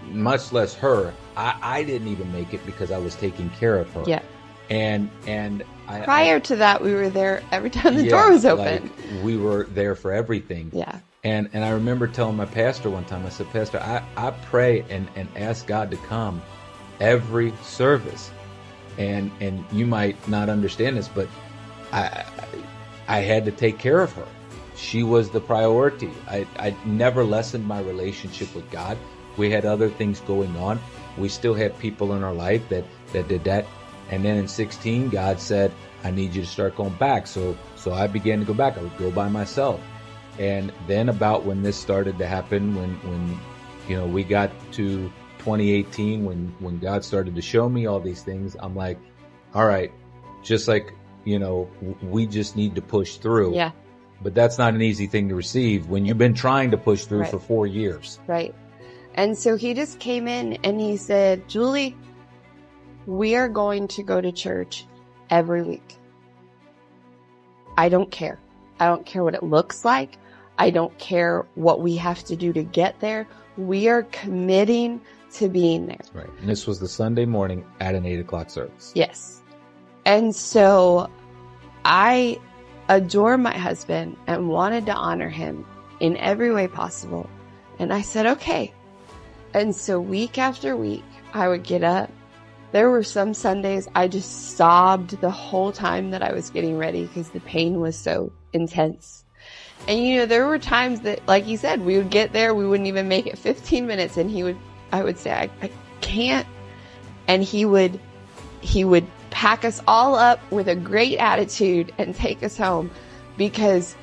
much less her. I didn't even make it because I was taking care of her. Yeah. And prior to that, we were there every time the door was open. Like we were there for everything. Yeah. And I remember telling my pastor one time, I said, Pastor, I pray and ask God to come every service. And you might not understand this, but I had to take care of her. She was the priority. I never lessened my relationship with God. We had other things going on. We still had people in our life that did that. And then in 2016, God said, I need you to start going back. So I began to go back. I would go by myself. And then about when this started to happen, when we got to 2018, when God started to show me all these things, I'm like, all right, just like, we just need to push through. Yeah. But that's not an easy thing to receive when you've been trying to push through for 4 years. Right. And so he just came in and he said, Julie, we are going to go to church every week. I don't care. I don't care what it looks like. I don't care what we have to do to get there. We are committing to being there. Right. And this was the Sunday morning at an 8:00 service. Yes. And so I adore my husband and wanted to honor him in every way possible. And I said, okay. And so week after week, I would get up. There were some Sundays I just sobbed the whole time that I was getting ready because the pain was so intense. And there were times that, like you said, we would get there, we wouldn't even make it 15 minutes, and I would say, I can't. And he would pack us all up with a great attitude and take us home because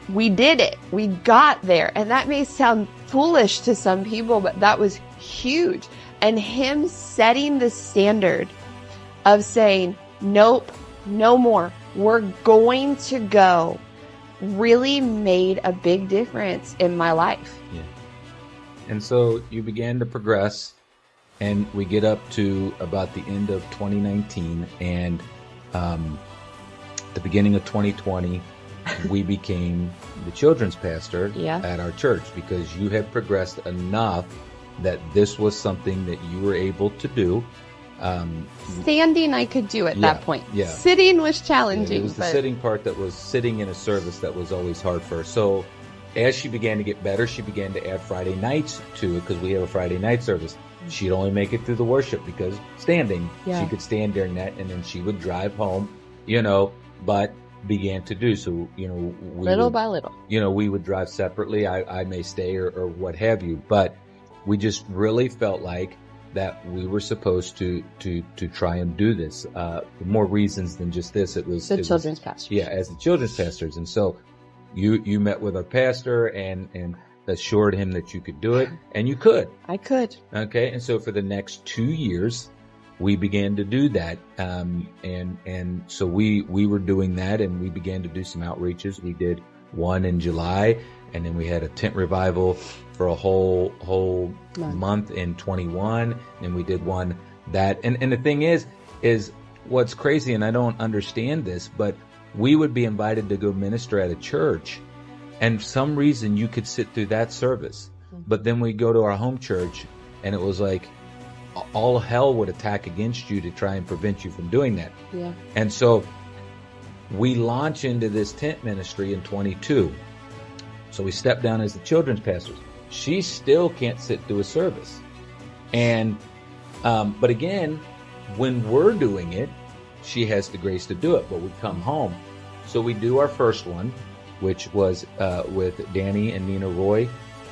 we did it. We got there. And that may sound foolish to some people, but that was huge. And him setting the standard of saying, nope, no more. We're going to go really made a big difference in my life. Yeah. And so you began to progress, and we get up to about the end of 2019 and the beginning of 2020. we became the children's pastor Yeah. at our church, because you had progressed enough that this was something that you were able to do. Standing, I could do at Yeah, that point. yeah. Sitting was challenging. It was the but sitting part that was sitting in a service that was always hard for her. So as she began to get better, she began to add Friday nights to it, because we have a Friday night service. She'd only make it through the worship because standing, Yeah. she could stand during that, and then she would drive home, but began to do so, little by little. we would drive separately. I may stay or what have you, but we just really felt like that we were supposed to try and do this. For more reasons than just this. It was Children's pastors. Yeah, as the children's pastors. And so you met with our pastor and assured him that you could do it, and you could. I could. Okay. And so for the next 2 years, we began to do that. And so we were doing that, and we began to do some outreaches. We did one in July, and then we had a tent revival for a whole month in 21. And we did one that, and the thing is what's crazy, and I don't understand this, but we would be invited to go minister at a church, and for some reason you could sit through that service. But then we go to our home church, and it was like all hell would attack against you to try and prevent you from doing that. Yeah. And so we launch into this tent ministry in 22. So we step down as the children's pastors. She still can't sit through a service. And, but again, when we're doing it, she has the grace to do it, but we come home. So we do our first one, which was with Danny and Nina Roy,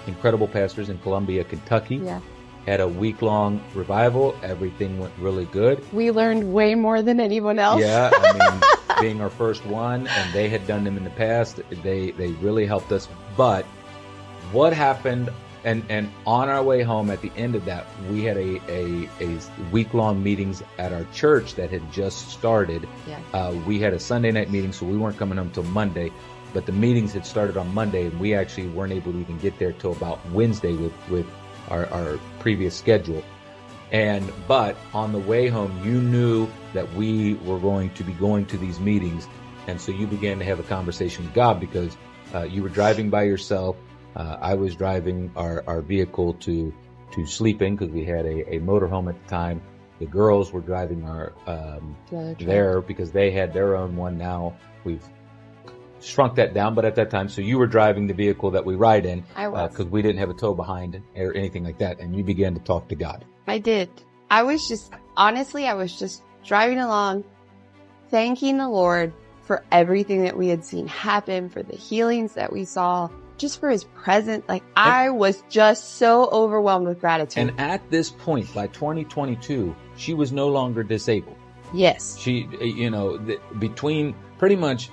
incredible pastors in Columbia, Kentucky. Yeah. Had a week-long revival. Everything went really good. We learned way more than anyone else. Yeah, I mean, being our first one, and they had done them in the past, they really helped us. But what happened, and on our way home at the end of that, we had a week-long meetings at our church that had just started. Yeah. We had a Sunday night meeting, so we weren't coming home till Monday. But the meetings had started on Monday, and we actually weren't able to even get there till about Wednesday with our previous schedule. But on the way home, you knew that we were going to be going to these meetings. And so you began to have a conversation with God, because you were driving by yourself. I was driving our vehicle to sleeping, because we had a motorhome at the time. The girls were driving our there, because they had their own one. Now we've shrunk that down, but at that time, so you were driving the vehicle that we ride in. I was. Because we didn't have a tow behind or anything like that, and you began to talk to God. I did. I was just driving along, thanking the Lord for everything that we had seen happen, for the healings that we saw, just for his presence. I was just so overwhelmed with gratitude. And at this point, by 2022, she was no longer disabled. Yes. She, between pretty much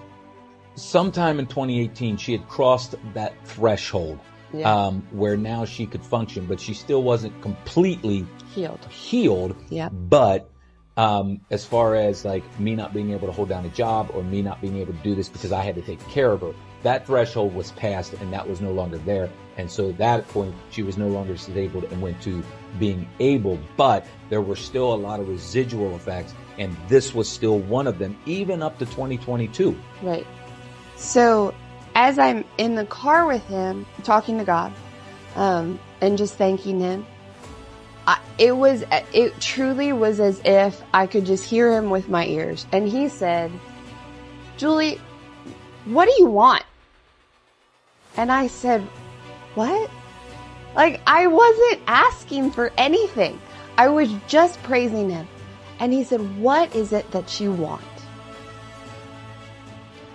sometime in 2018, she had crossed that threshold. Yeah. Where now she could function, but she still wasn't completely healed. Yeah. But as far as me not being able to hold down a job, or me not being able to do this because I had to take care of her, that threshold was passed, and that was no longer there. And so at that point, she was no longer disabled and went to being able, but there were still a lot of residual effects, and this was still one of them, even up to 2022. Right. So as I'm in the car with him, talking to God, and just thanking him, it truly was as if I could just hear him with my ears. And he said, "Julie, what do you want?" And I said, "What?" I wasn't asking for anything. I was just praising him. And he said, "What is it that you want?"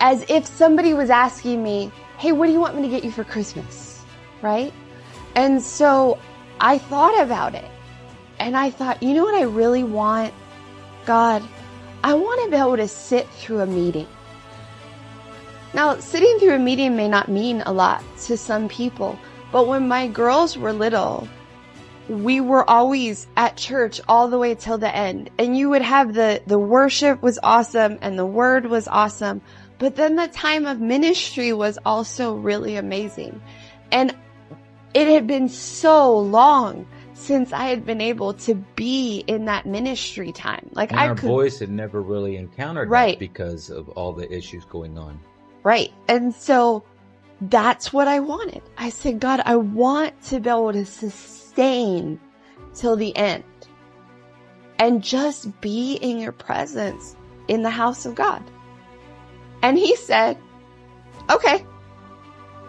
As if somebody was asking me, "Hey, what do you want me to get you for Christmas?" Right? And so I thought about it. And I thought, you know what I really want? God, I want to be able to sit through a meeting. Now, sitting through a meeting may not mean a lot to some people, but when my girls were little, we were always at church all the way till the end. And you would have the worship was awesome and the word was awesome. But then the time of ministry was also really amazing. And it had been so long since I had been able to be in that ministry time. Our voice had never really encountered Right. that because of all the issues going on. Right. And so that's what I wanted. I said, God, I want to be able to sustain till the end and just be in your presence in the house of God. And he said, okay.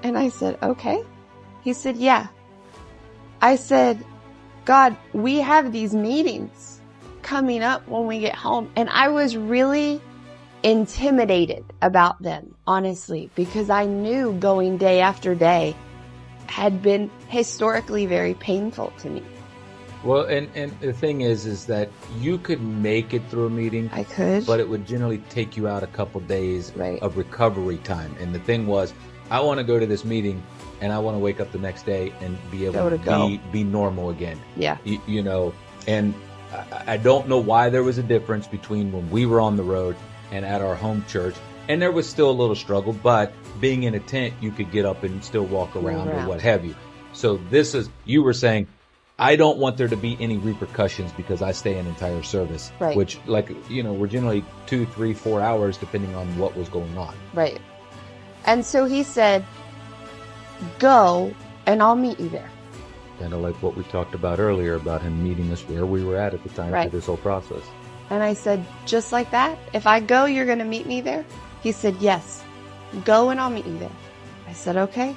And I said, okay. He said, yeah. I said, God, we have these meetings coming up when we get home. And I was really intimidated about them, honestly, because I knew going day after day had been historically very painful to me. Well, and the thing is that you could make it through a meeting. I could. But it would generally take you out a couple days Right. of recovery time. And the thing was, I want to go to this meeting and I want to wake up the next day and be able to be normal again. Yeah. You know, and I don't know why there was a difference between when we were on the road and at our home church. And there was still a little struggle, but being in a tent, you could get up and still walk around or what have you. So this is, you were saying, I don't want there to be any repercussions because I stay an entire service, right. Which, like, you know, we're generally 2, 3, 4 hours depending on what was going on. Right. And so he said, go and I'll meet you there. Kind of like what we talked about earlier about him meeting us where we were at the time right. through this whole process. And I said, just like that? If I go, you're going to meet me there? He said, yes. Go and I'll meet you there. I said, okay.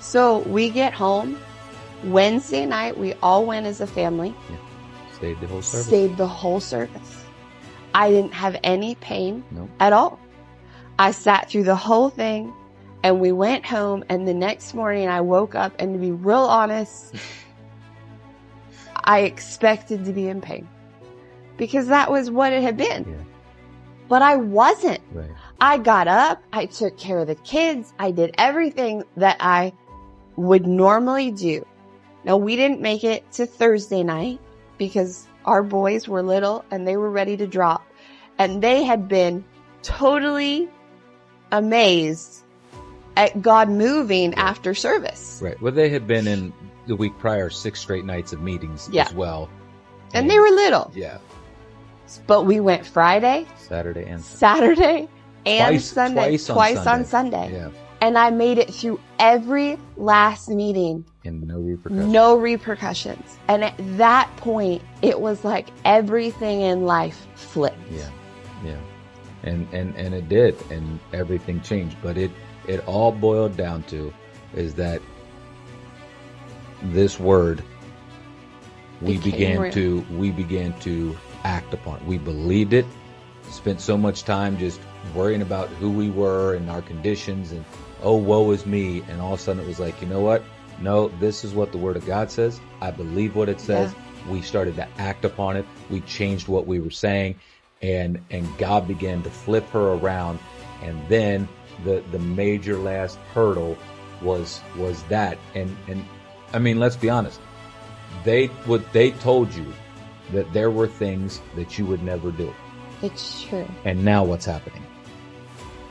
So we get home. Wednesday night, we all went as a family. Yeah. Stayed the whole service. Stayed the whole service. I didn't have any pain at all. I sat through the whole thing and we went home, and the next morning I woke up, and to be real honest, I expected to be in pain because that was what it had been. Yeah. But I wasn't. Right. I got up, I took care of the kids, I did everything that I would normally do. Now, we didn't make it to Thursday night because our boys were little and they were ready to drop. And they had been totally amazed at God moving after service. Right. Well, they had been in the week prior 6 straight nights of meetings as well. And they were little. Yeah. But we went Friday, Saturday, and Sunday. Twice on Sunday. Yeah. And I made it through every last meeting. And no repercussions. No repercussions. And at that point, it was like everything in life flipped. Yeah. Yeah. And it did. And everything changed. But it all boiled down to is that this word, we began to act upon it. We believed it, spent so much time just worrying about who we were and our conditions and, oh, woe is me. And all of a sudden it was like, you know what? No, this is what the Word of God says. I believe what it says. Yeah. We started to act upon it. We changed what we were saying, and God began to flip her around. And then the major last hurdle was that. And I mean, let's be honest. They told you that there were things that you would never do. It's true. And now what's happening?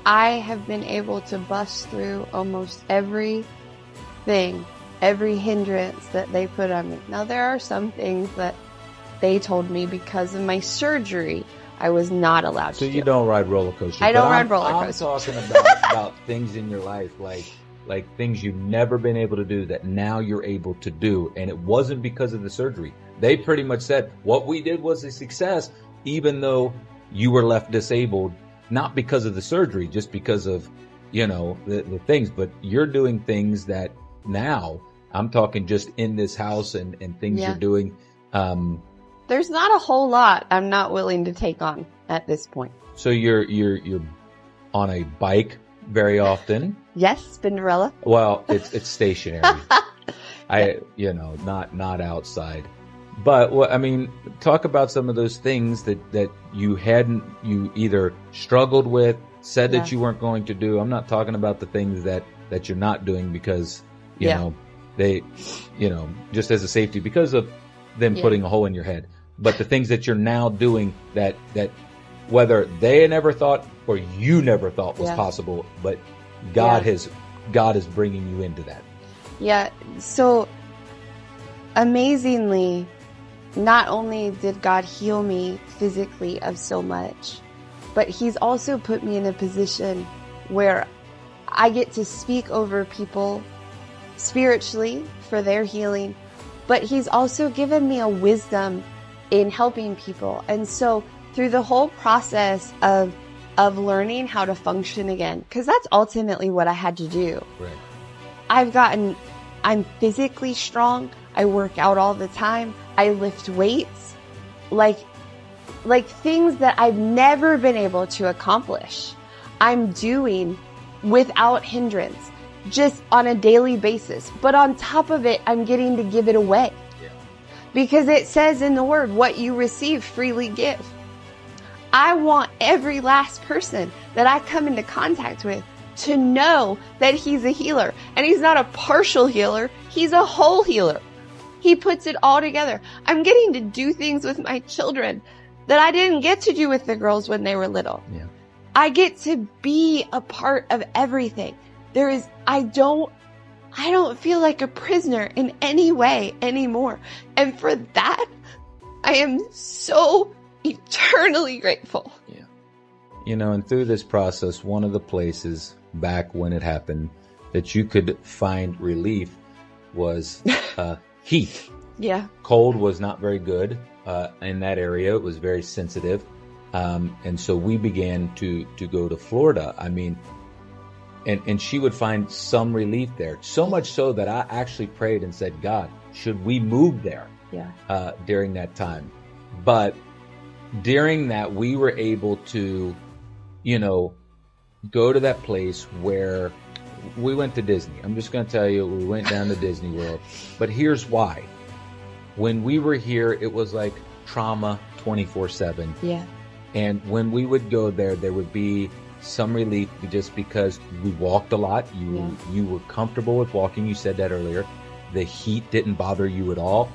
I have been able to bust through almost everything, every hindrance that they put on me. Now, there are some things that they told me because of my surgery I was not allowed to do. So you don't ride roller coasters. I don't ride roller coasters. I'm talking about things in your life, like things you've never been able to do that now you're able to do. And it wasn't because of the surgery. They pretty much said what we did was a success, even though you were left disabled, not because of the surgery, just because of, the things. But you're doing things that now, I'm talking just in this house and things you're doing. There's not a whole lot I'm not willing to take on at this point. So you're on a bike very often. Yes, Spinderella. Well, it's stationary. Not outside. But talk about some of those things that you either struggled with, said that you weren't going to do. I'm not talking about the things that you're not doing because, they, just as a safety because of them putting a hole in your head. But the things that you're now doing that whether they never thought or you never thought was possible, but God is bringing you into that. Yeah. So amazingly, not only did God heal me physically of so much, but He's also put me in a position where I get to speak over people spiritually for their healing, but he's also given me a wisdom in helping people. And so through the whole process of learning how to function again, because that's ultimately what I had to do. Right. I'm physically strong. I work out all the time. I lift weights, like things that I've never been able to accomplish. I'm doing without hindrance, just on a daily basis. But on top of it, I'm getting to give it away. Yeah. Because it says in the word, what you receive, freely give. I want every last person that I come into contact with to know that he's a healer. And he's not a partial healer. He's a whole healer. He puts it all together. I'm getting to do things with my children that I didn't get to do with the girls when they were little. Yeah. I get to be a part of everything. I don't feel like a prisoner in any way anymore. And for that, I am so eternally grateful. Yeah. And through this process, one of the places back when it happened that you could find relief was heat. Yeah. Cold was not very good in that area. It was very sensitive. And so we began to go to Florida. I mean, and she would find some relief there. So much so that I actually prayed and said, God, should we move there? Yeah. During that time. But during that, we were able to, go to that place where we went to Disney. I'm just going to tell you, we went down to Disney World. But here's why. When we were here, it was like trauma 24/7. Yeah. And when we would go there, there would be some relief just because we walked a lot. You were comfortable with walking. You said that earlier. The heat didn't bother you at all.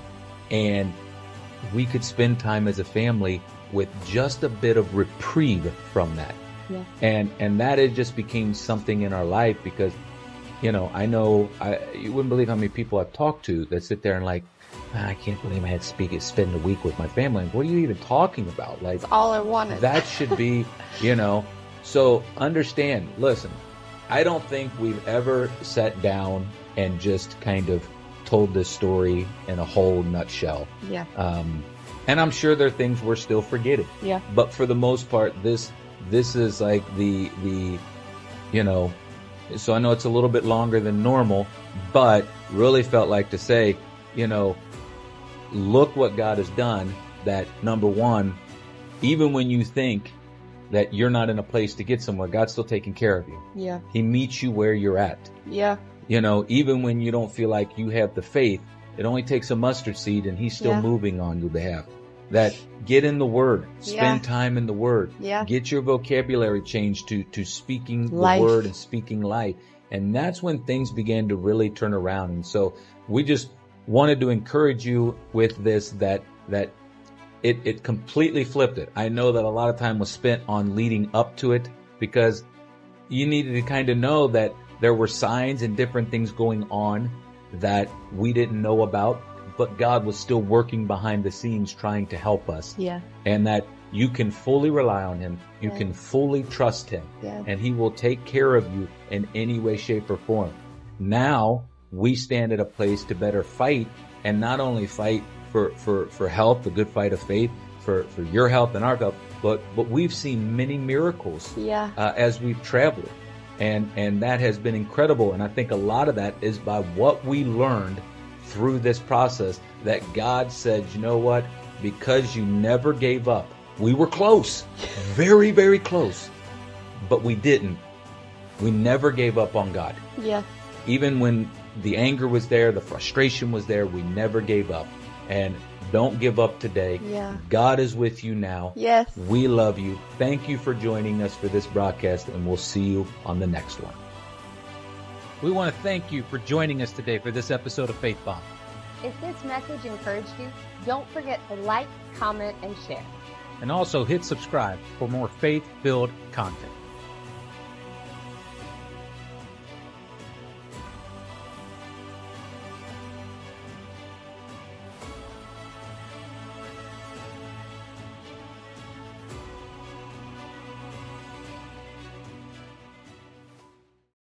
And we could spend time as a family with just a bit of reprieve from that. Yeah. And that it just became something in our life because, you wouldn't believe how many people I've talked to that sit there and like, I can't believe I had to spend a week with my family. Like, what are you even talking about? Like, that's all I wanted. That should be, so understand, listen, I don't think we've ever sat down and just kind of told this story in a whole nutshell. Yeah. And I'm sure there are things we're still forgetting. Yeah. But for the most part, this is like the so I know it's a little bit longer than normal, but really felt like to say, look what God has done, that number one, even when you think that you're not in a place to get somewhere, God's still taking care of you. Yeah. He meets you where you're at. Yeah. Even when you don't feel like you have the faith, it only takes a mustard seed and he's still moving on your behalf. That get in the word, spend time in the word, get your vocabulary changed to speaking life. The word and speaking life. And that's when things began to really turn around. And so we just wanted to encourage you with this, that it completely flipped it. I know that a lot of time was spent on leading up to it because you needed to kind of know that there were signs and different things going on that we didn't know about, but God was still working behind the scenes trying to help us. Yeah. And that you can fully rely on him. You can fully trust him. Yeah. And he will take care of you in any way, shape, or form. Now we stand at a place to better fight, and not only fight for health, the good fight of faith, for your health and our health, but we've seen many miracles as we've traveled. And that has been incredible. And I think a lot of that is by what we learned through this process, that God said, you know what? Because you never gave up. We were close, very, very close, but we didn't. We never gave up on God. Yeah. Even when the anger was there, the frustration was there, we never gave up. And don't give up today. Yeah. God is with you now. Yes. We love you. Thank you for joining us for this broadcast, and we'll see you on the next one. We want to thank you for joining us today for this episode of Faith Bomb. If this message encouraged you, don't forget to like, comment, and share. And also hit subscribe for more faith-filled content.